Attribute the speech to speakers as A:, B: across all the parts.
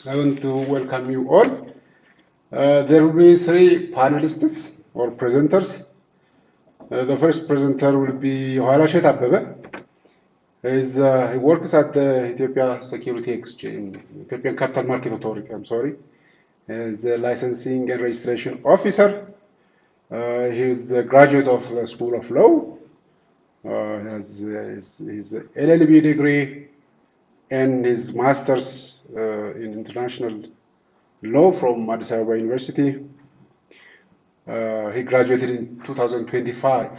A: I want to welcome you all. There will be three panelists or presenters. The first presenter will be Yehualashet Abebe. He works at the Ethiopia Security Exchange, Ethiopian Capital Market Authority, I'm sorry. He's a licensing and registration officer. He's a graduate of the School of Law. He has his LLB degree and his master's in international law from Addis Ababa University. He graduated in 2025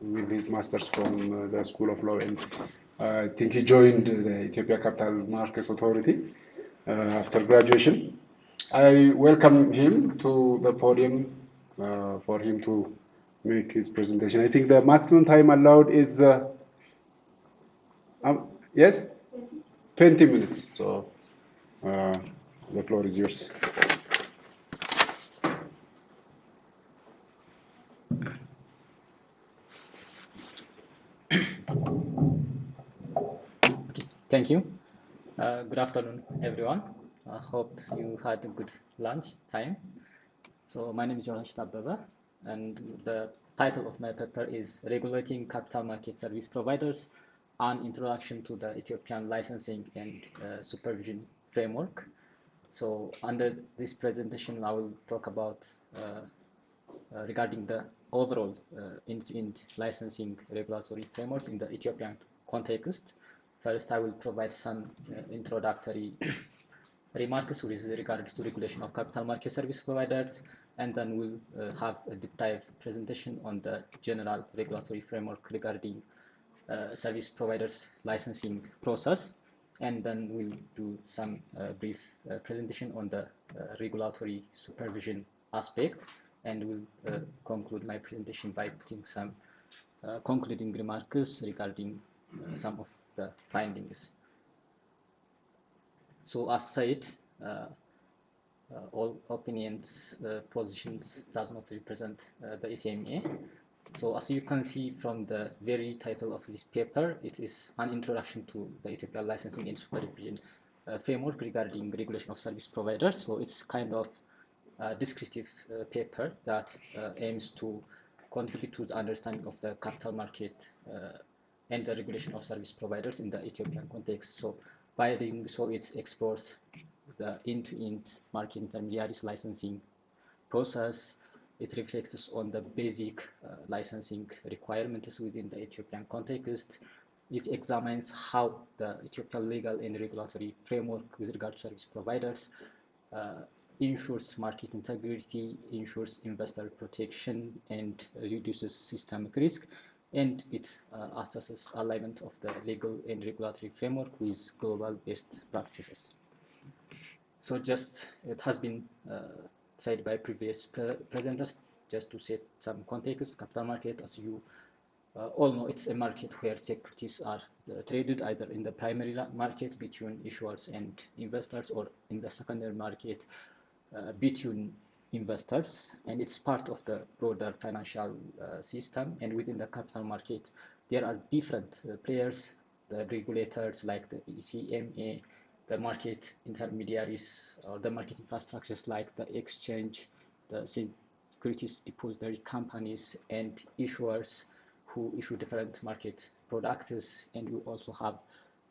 A: with his master's from the School of Law, and I think he joined the Ethiopia Capital Markets Authority after graduation. I welcome him to the podium for him to make his presentation. I think the maximum time allowed is, yes, 20 minutes. So the floor is yours.
B: Thank you. Good afternoon, everyone. I hope you had a good lunch time. So my name is Yehualashet Abebe, and the title of my paper is Regulating Capital Market Service Providers, an Introduction to the Ethiopian Licensing and Supervision Framework. So under this presentation, I will talk about regarding the overall end-to-end licensing regulatory framework in the Ethiopian context. First, I will provide some introductory remarks with regard to regulation of capital market service providers, and then we'll have a deep dive presentation on the general regulatory framework regarding service providers licensing process, and then we'll do some brief presentation on the regulatory supervision aspect, and we'll conclude my presentation by putting some concluding remarks regarding some of the findings. So as said, all opinions, positions does not represent the ECMA. So as you can see from the very title of this paper, it is an introduction to the Ethiopian licensing and supervision framework regarding regulation of service providers. So it's kind of a descriptive paper that aims to contribute to the understanding of the capital market and the regulation of service providers in the Ethiopian context. So by doing so, it explores the end-to-end market intermediaries licensing process. It reflects on the basic licensing requirements within the Ethiopian context. It examines how the Ethiopian legal and regulatory framework with regard to service providers ensures market integrity, ensures investor protection, and reduces systemic risk. And it assesses alignment of the legal and regulatory framework with global best practices. So just, it has been said by previous presenters, just to set some context, capital market, as you all know, it's a market where securities are traded either in the primary market between issuers and investors, or in the secondary market between investors, and it's part of the broader financial system. And within the capital market, there are different players, the regulators like the ECMA, the market intermediaries, or the market infrastructures like the exchange, the securities depository companies, and issuers who issue different market products. And we also have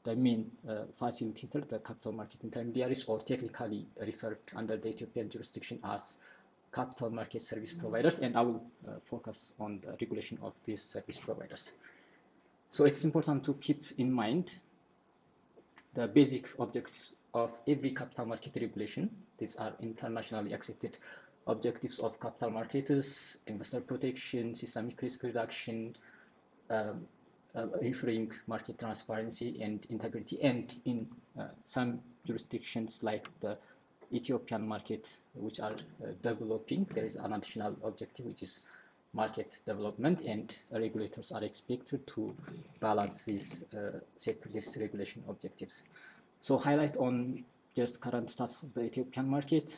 B: the main facilitator, the capital market intermediaries, or technically referred under the Ethiopian jurisdiction as capital market service providers. And I will focus on the regulation of these service providers. So it's important to keep in mind the basic objectives of every capital market regulation. These are internationally accepted objectives of capital markets: investor protection, systemic risk reduction, ensuring market transparency and integrity. And in some jurisdictions like the Ethiopian market, which are developing, there is an additional objective, which is market development, and regulators are expected to balance these securities regulation objectives. So highlight on just current status of the Ethiopian market.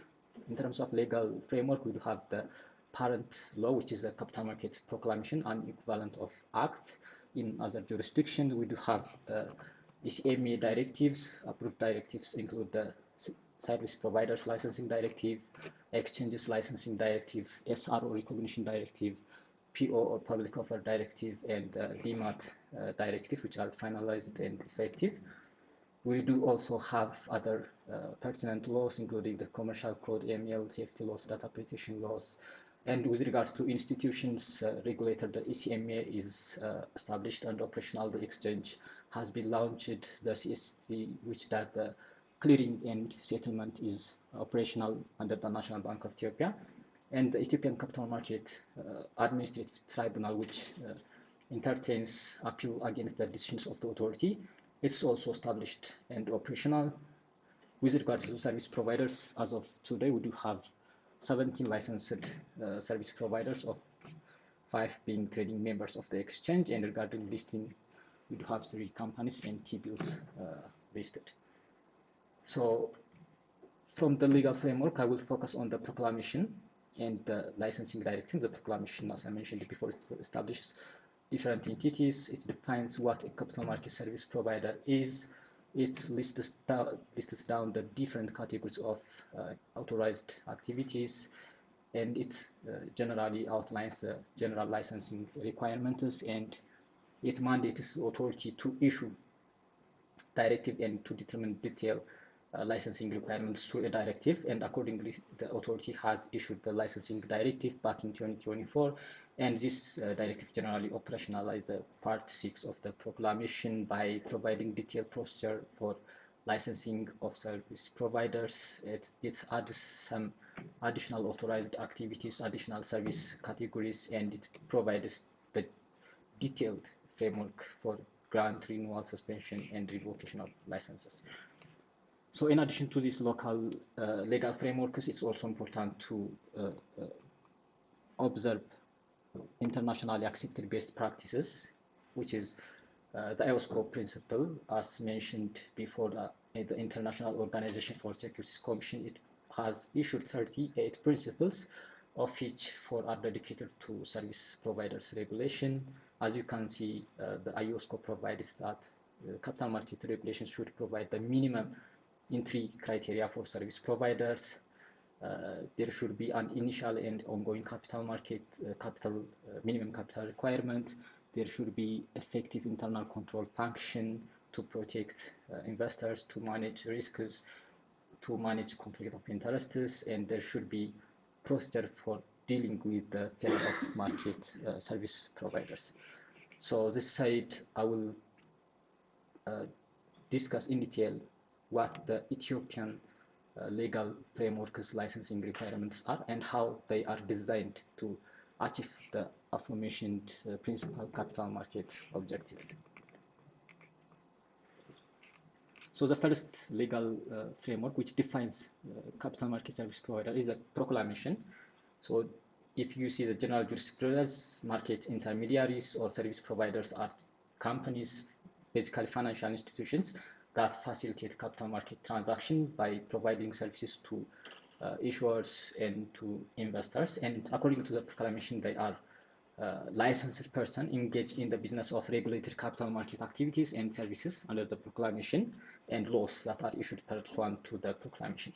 B: In terms of legal framework, we do have the parent law, which is the Capital Market Proclamation, an equivalent of Act. In other jurisdictions, we do have ECMA directives. Approved directives include the Service Providers Licensing Directive, Exchanges Licensing Directive, SRO Recognition Directive, PO or Public Offer Directive, and DMAT Directive, which are finalized and effective. We do also have other pertinent laws, including the Commercial Code, AML, safety laws, data protection laws. And with regard to institutions, regulator, the ECMA is established and operational. The exchange has been launched, the CST, which that the clearing and settlement is operational under the National Bank of Ethiopia. And the Ethiopian Capital Market Administrative Tribunal, which entertains appeal against the decisions of the authority. It's also established and operational. With regard to service providers, as of today, we do have 17 licensed service providers, of 5 being trading members of the exchange. And regarding listing, we do have 3 companies and T-bills listed. So from the legal framework, I will focus on the proclamation and the licensing directive. The proclamation, as I mentioned before, it establishes different entities. It defines what a capital market service provider is. It lists down the different categories of authorized activities, and it generally outlines the general licensing requirements, and it mandates the authority to issue directive and to determine detailed licensing requirements through a directive. And accordingly, the authority has issued the licensing directive back in 2024, and this directive generally operationalized the part 6 of the proclamation by providing detailed procedure for licensing of service providers. It adds some additional authorized activities, additional service categories, and it provides the detailed framework for grant, renewal, suspension, and revocation of licenses. So in addition to these local legal frameworks, it's also important to observe internationally accepted best practices, which is the IOSCO principle. As mentioned before, the International Organization for Securities Commission, it has issued 38 principles, of which 4 are dedicated to service providers regulation. As you can see, the IOSCO provides that capital market regulation should provide the minimum entry criteria for service providers. There should be an initial and ongoing capital market minimum capital requirement. There should be effective internal control function to protect investors, to manage risks, to manage conflict of interests, and there should be procedure for dealing with the failure of market service providers. So this side, I will discuss in detail what the Ethiopian legal framework's licensing requirements are and how they are designed to achieve the aforementioned principal capital market objective. So the first legal framework which defines capital market service provider is a proclamation. So if you see the general jurisprudence, market intermediaries or service providers are companies, basically financial institutions, that facilitate capital market transaction by providing services to issuers and to investors. And according to the proclamation, they are licensed person engaged in the business of regulated capital market activities and services under the proclamation and laws that are issued pursuant to the proclamation.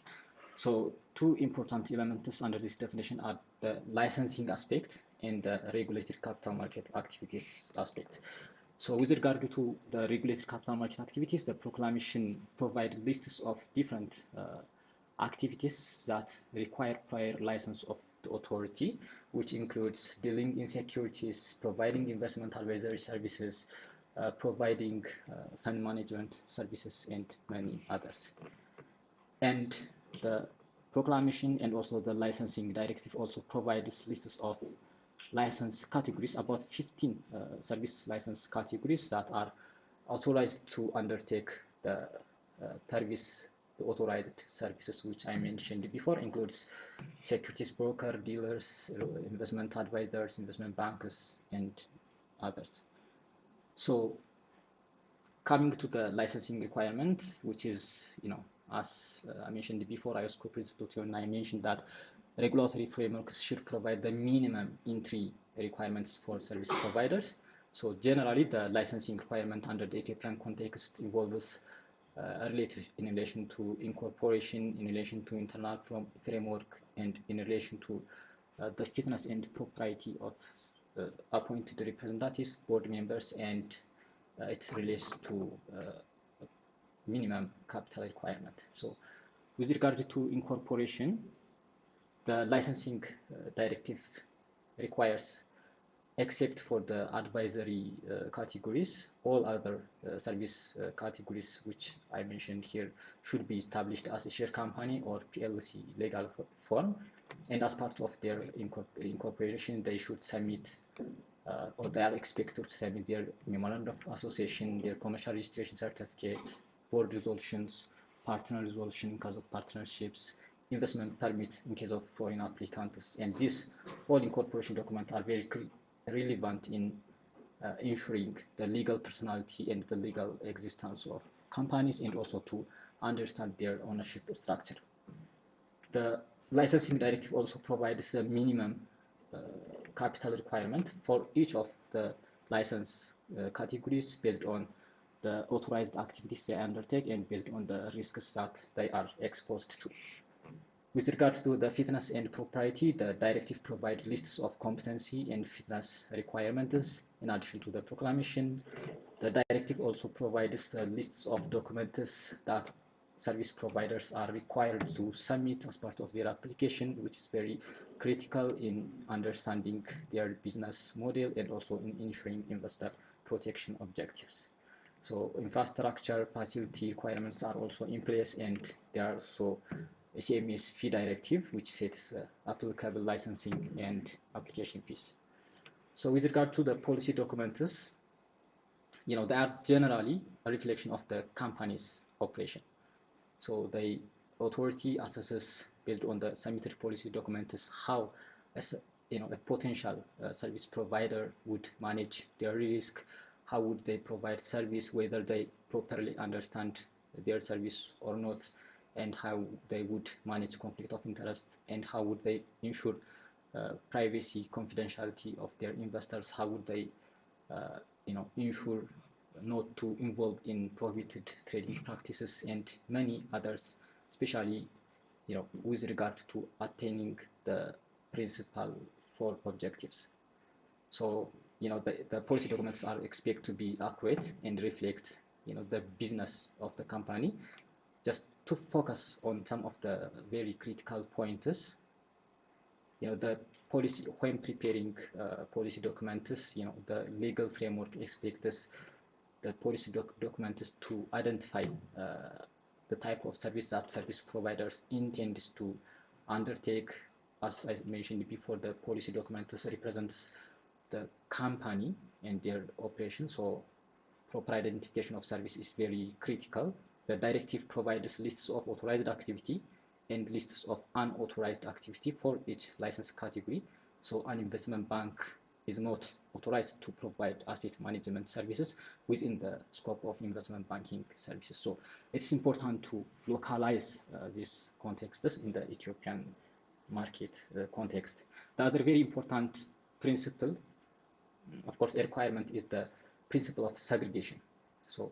B: So 2 important elements under this definition are the licensing aspect and the regulated capital market activities aspect. So with regard to the regulated capital market activities, the proclamation provided lists of different activities that require prior license of the authority, which includes dealing in securities, providing investment advisory services, providing fund management services, and many others. And the proclamation and also the licensing directive also provides lists of license categories, about 15 service license categories that are authorized to undertake the service. The authorized services which I mentioned before includes securities broker, dealers, investment advisors, investment bankers, and others. So coming to the licensing requirements, which is, as I mentioned before, IOSCO Principle 2, and I mentioned that regulatory frameworks should provide the minimum entry requirements for service providers. So generally, the licensing requirement under the Ethiopian context involves related in relation to incorporation, in relation to internal framework, and in relation to the fitness and propriety of appointed representatives, board members, and it relates to minimum capital requirement. So with regard to incorporation, the licensing directive requires, except for the advisory categories, all other service categories which I mentioned here should be established as a share company or PLC legal form, and as part of their incorporation they should submit or they are expected to submit their memorandum of association, their commercial registration certificates, board resolutions, partner resolution in case of partnerships, investment permit in case of foreign applicants, and these all incorporation documents are very relevant in ensuring the legal personality and the legal existence of companies, and also to understand their ownership structure. The licensing directive also provides the minimum capital requirement for each of the license categories based on the authorized activities they undertake and based on the risks that they are exposed to. With regard to the fitness and propriety, the directive provides lists of competency and fitness requirements in addition to the proclamation. The directive also provides lists of documents that service providers are required to submit as part of their application, which is very critical in understanding their business model and also in ensuring investor protection objectives. So infrastructure facility requirements are also in place, and there are also CMS fee directive, which sets applicable licensing and application fees. So with regard to the policy documents, they are generally a reflection of the company's operation. So the authority assesses based on the submitted policy documents how a potential service provider would manage their risk, how would they provide service, whether they properly understand their service or not, and how they would manage conflict of interest, and how would they ensure privacy, confidentiality of their investors, how would they ensure not to involve in prohibited trading practices, and many others, especially with regard to attaining the principal four objectives. So the policy documents are expected to be accurate and reflect the business of the company. Just to focus on some of the very critical pointers, the policy, when preparing policy documents, the legal framework expects the policy documents to identify the type of service that service providers intend to undertake. As I mentioned before, the policy documents represents the company and their operation, so proper identification of service is very critical. The directive provides lists of authorized activity and lists of unauthorized activity for each license category. So an investment bank is not authorized to provide asset management services within the scope of investment banking services. So it's important to localize these contexts in the Ethiopian market context. The other very important principle, of course, a requirement, is the principle of segregation. So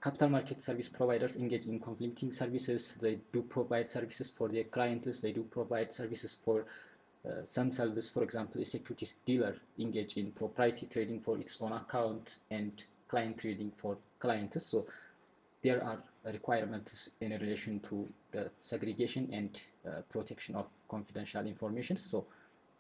B: capital market service providers engage in conflicting services. They do provide services for their clients. They do provide services for themselves. For example, a securities dealer engage in proprietary trading for its own account and client trading for clients. So there are requirements in relation to the segregation and protection of confidential information. So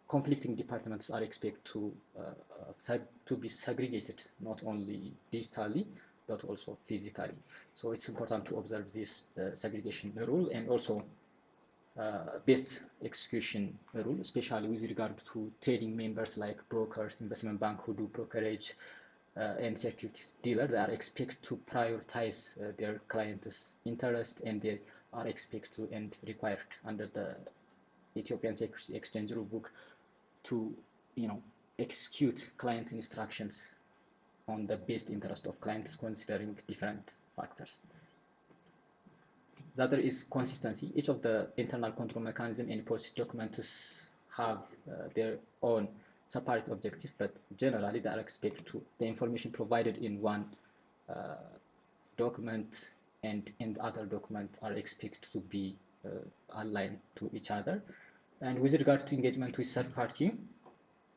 B: conflicting departments are expected to be segregated, not only digitally but also physically. So it's important to observe this segregation rule, and also best execution rule, especially with regard to trading members like brokers, investment bank who do brokerage, and securities dealers. They are expected to prioritize their clients' interest, and they are expected to and required under the Ethiopian Securities Exchange Rulebook to execute client instructions on the best interest of clients, considering different factors. The other is consistency. Each of the internal control mechanism and policy documents have their own separate objectives, but generally they are expected to, the information provided in one document and other documents are expected to be aligned to each other. And with regard to engagement with third party,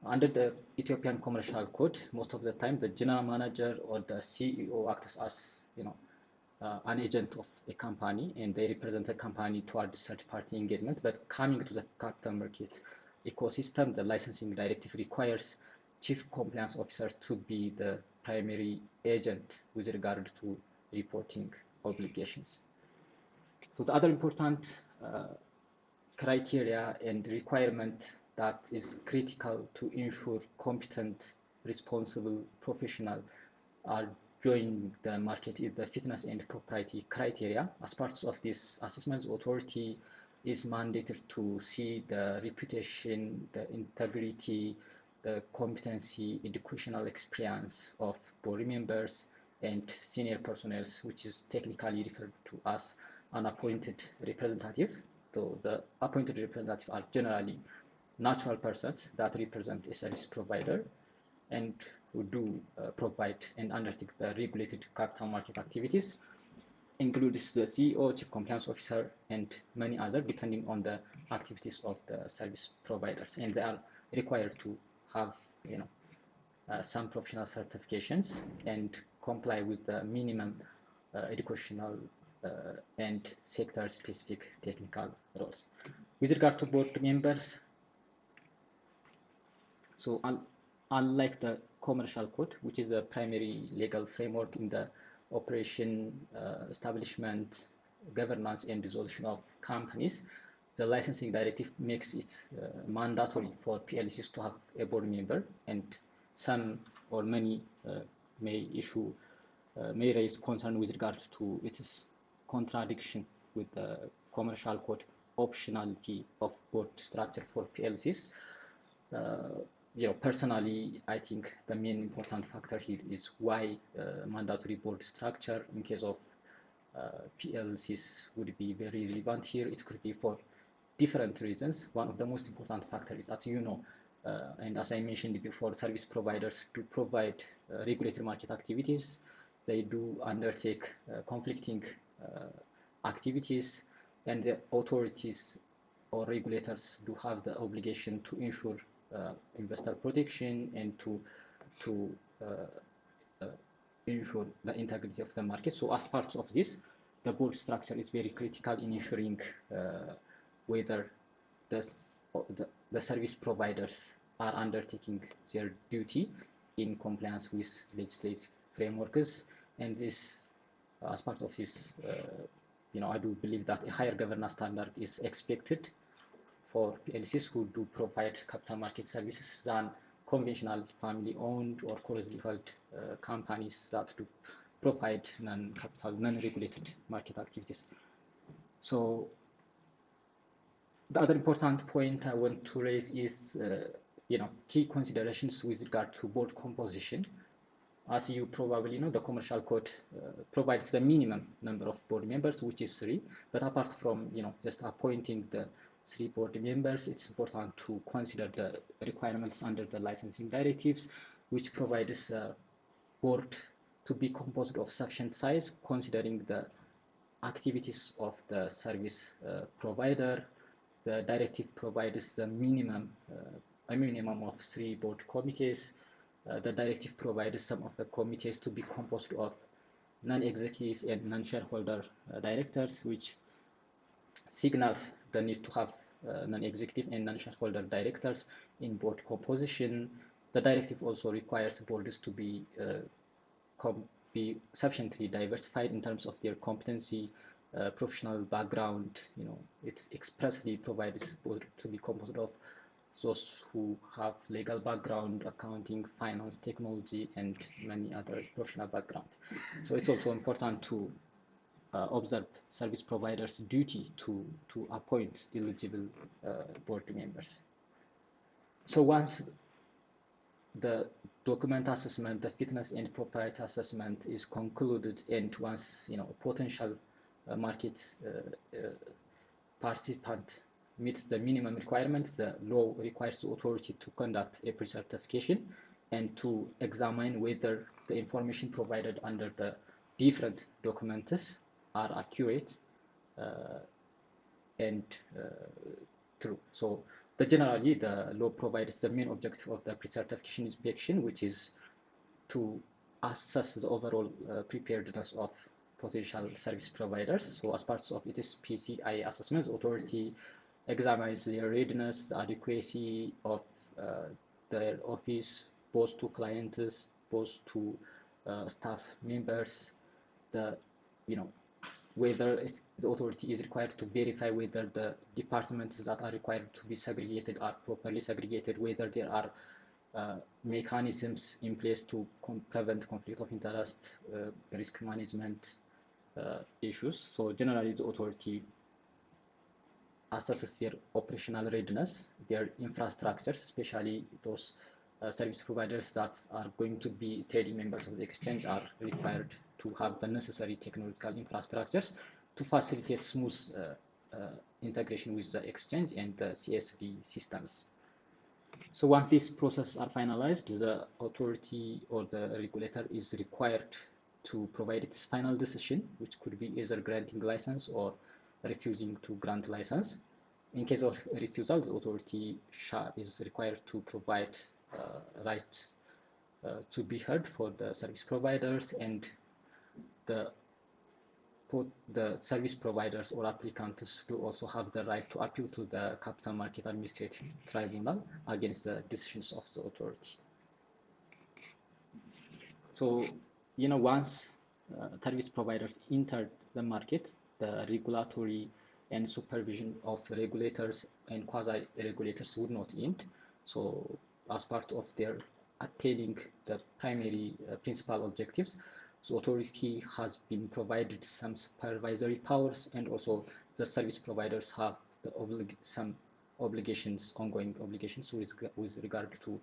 B: under the Ethiopian Commercial Code, most of the time the general manager or the CEO acts as an agent of a company, and they represent a company towards third-party engagement. But coming to the capital market ecosystem, the licensing directive requires chief compliance officers to be the primary agent with regard to reporting obligations. So the other important criteria and requirement that is critical to ensure competent, responsible professional are joining the market is the fitness and propriety criteria. As part of this assessment, the authority is mandated to see the reputation, the integrity, the competency, educational experience of board members and senior personnel, which is technically referred to as an appointed representative. So the appointed representatives are generally natural persons that represent a service provider and who do provide and undertake the regulated capital market activities, includes the CEO, chief compliance officer, and many others, depending on the activities of the service providers. And they are required to have, some professional certifications and comply with the minimum educational and sector-specific technical roles. With regard to board members, so unlike the commercial code, which is a primary legal framework in the operation, establishment, governance, and dissolution of companies, the licensing directive makes it mandatory for PLCs to have a board member, and some or many may raise concern with regard to its contradiction with the commercial code optionality of board structure for PLCs. Personally, I think the main important factor here is why mandatory board structure in case of PLCs would be very relevant here. It could be for different reasons. One of the most important factors is, as you know, and as I mentioned before, service providers do provide regulated market activities. They do undertake conflicting activities, and the authorities or regulators do have the obligation to ensure investor protection and to ensure the integrity of the market. So as part of this, the board structure is very critical in ensuring whether the service providers are undertaking their duty in compliance with legislative frameworks. And this, as part of this, I do believe that a higher governance standard is expected for PLCs who do provide capital market services than conventional family-owned or closely held companies that do provide non-capital, non-regulated market activities. So the other important point I want to raise is, key considerations with regard to board composition. As you probably know, the commercial code provides the minimum number of board members, which is 3. But apart from, just appointing the 3 board members, it's important to consider the requirements under the licensing directives, which provides a board to be composed of sufficient size, considering the activities of the service provider. The directive provides the minimum, a minimum of 3 board committees. The directive provides some of the committees to be composed of non-executive and non-shareholder directors, which signals the need to have non-executive and non-shareholder directors in board composition. The directive also requires boards to be sufficiently diversified in terms of their competency, professional background. It expressly provides board to be composed of those who have legal background, accounting, finance, technology, and many other professional background. So it's also important to observe service providers' duty to appoint eligible board members. So once the document assessment, the fitness and propriety assessment is concluded, and once potential market participant meets the minimum requirements, the law requires the authority to conduct a pre-certification and to examine whether the information provided under the different documents are accurate and true. So generally the law provides the main objective of the pre-certification inspection, which is to assess the overall preparedness of potential service providers. So as part of its PCI assessment, the authority examines their readiness, the adequacy of their office, both to clients, both to staff members, the whether the authority is required to verify whether the departments that are required to be segregated are properly segregated, whether there are mechanisms in place to prevent conflict of interest, risk management issues. So generally the authority assesses their operational readiness, their infrastructures, especially those service providers that are going to be trading members of the exchange are required to have the necessary technological infrastructures to facilitate smooth integration with the exchange and the CSV systems. So once these processes are finalized, the authority or the regulator is required to provide its final decision, which could be either granting license or refusing to grant license. In case of refusal, the authority is required to provide right to be heard for the service providers, and the service providers or applicants do also have the right to appeal to the Capital Market Administrative Tribunal against the decisions of the authority. So, once service providers enter the market, the regulatory and supervision of regulators and quasi-regulators would not end. So, as part of their attaining the primary principal objectives, the authority has been provided some supervisory powers, and also the service providers have some obligations, ongoing obligations with regard to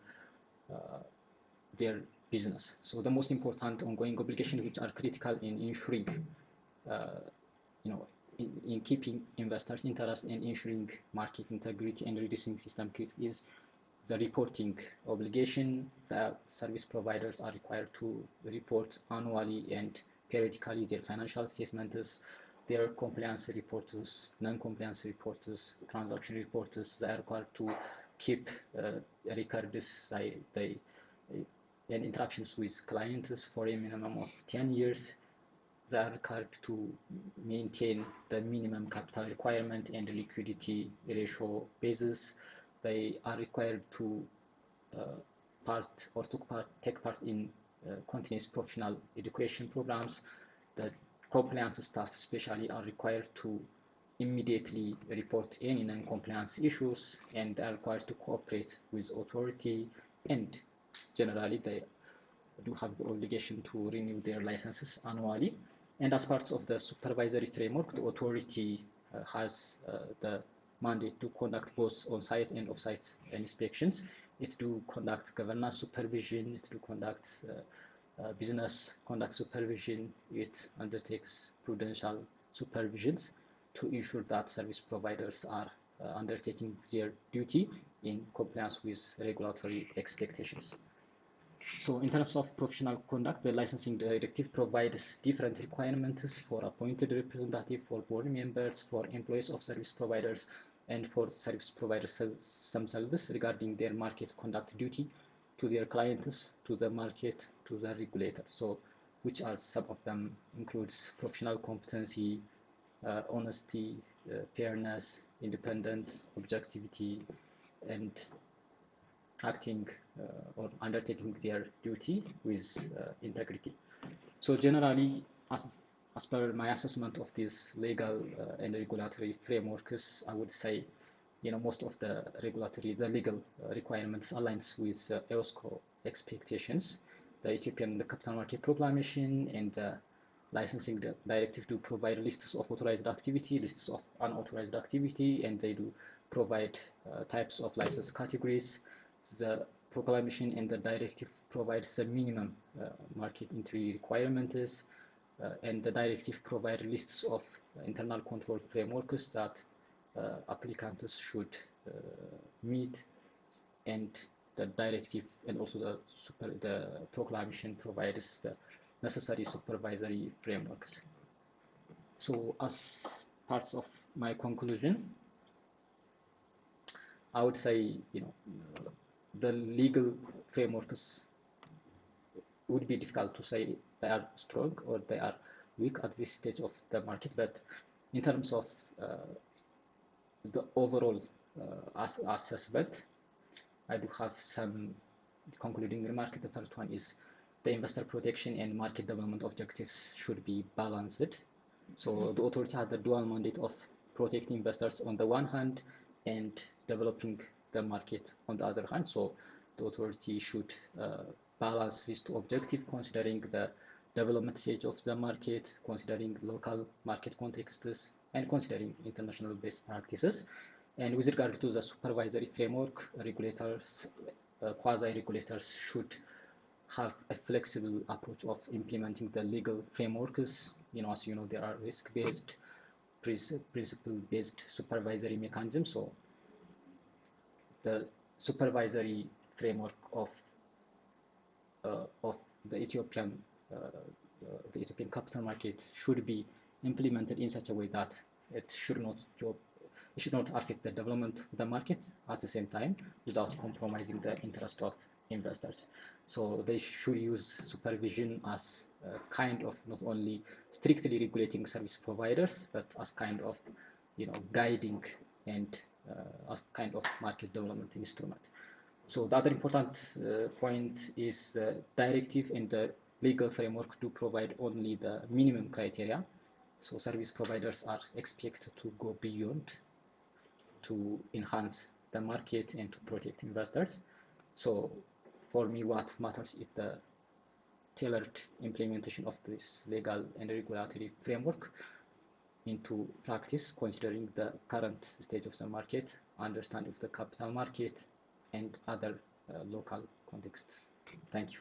B: their business. So the most important ongoing obligations, which are critical in ensuring, in keeping investors' interest and ensuring market integrity and reducing system risk, is the reporting obligation. The service providers are required to report annually and periodically their financial statements, their compliance reports, non-compliance reports, transaction reports. They are required to keep records and interactions with clients for a minimum of 10 years. They are required to maintain the minimum capital requirement and liquidity ratio basis. They are required to take part in continuous professional education programs. The compliance staff especially are required to immediately report any non-compliance issues, and they are required to cooperate with authority, and generally they do have the obligation to renew their licenses annually. And as part of the supervisory framework, the authority has the mandate to conduct both on-site and off-site inspections. It do conduct governance supervision, it do conduct business conduct supervision, it undertakes prudential supervisions to ensure that service providers are undertaking their duty in compliance with regulatory expectations. So in terms of professional conduct, the licensing directive provides different requirements for appointed representative, for board members, for employees of service providers, and for service providers themselves regarding their market conduct duty to their clients, to the market, to the regulator. So which are some of them includes professional competency, honesty, fairness, independence, objectivity, and acting or undertaking their duty with integrity. So generally, as per my assessment of these legal and regulatory frameworks, I would say, most of the legal requirements aligns with EOSCO expectations. The Ethiopian Capital Market Proclamation and the licensing directive do provide lists of authorized activity, lists of unauthorized activity, and they do provide types of license categories. The proclamation and the directive provides the minimum market entry requirements, and the directive provides lists of internal control frameworks that applicants should meet, and the directive and also the proclamation provides the necessary supervisory frameworks. So as parts of my conclusion, I would say, the legal frameworks would be difficult to say they are strong or they are weak at this stage of the market, but in terms of the overall assessment, I do have some concluding remarks. The first one is the investor protection and market development objectives should be balanced. So the authority has the dual mandate of protecting investors on the one hand and developing the market on the other hand. So the authority should balance these two objectives, considering the development stage of the market, considering local market contexts, and considering international best practices. And with regard to the supervisory framework, regulators, quasi-regulators should have a flexible approach of implementing the legal frameworks. As you know, there are risk-based, principle-based supervisory mechanisms. So the supervisory framework of the Ethiopian capital market should be implemented in such a way that it should not affect the development of the market at the same time without compromising the interest of investors. So they should use supervision as a kind of not only strictly regulating service providers, but as kind of guiding and as kind of market development instrument. So the other important point is the directive and the legal framework to provide only the minimum criteria. So service providers are expected to go beyond to enhance the market and to protect investors. So for me, what matters is the tailored implementation of this legal and regulatory framework into practice, considering the current state of the market, understanding of the capital market, and other local contexts. Thank you.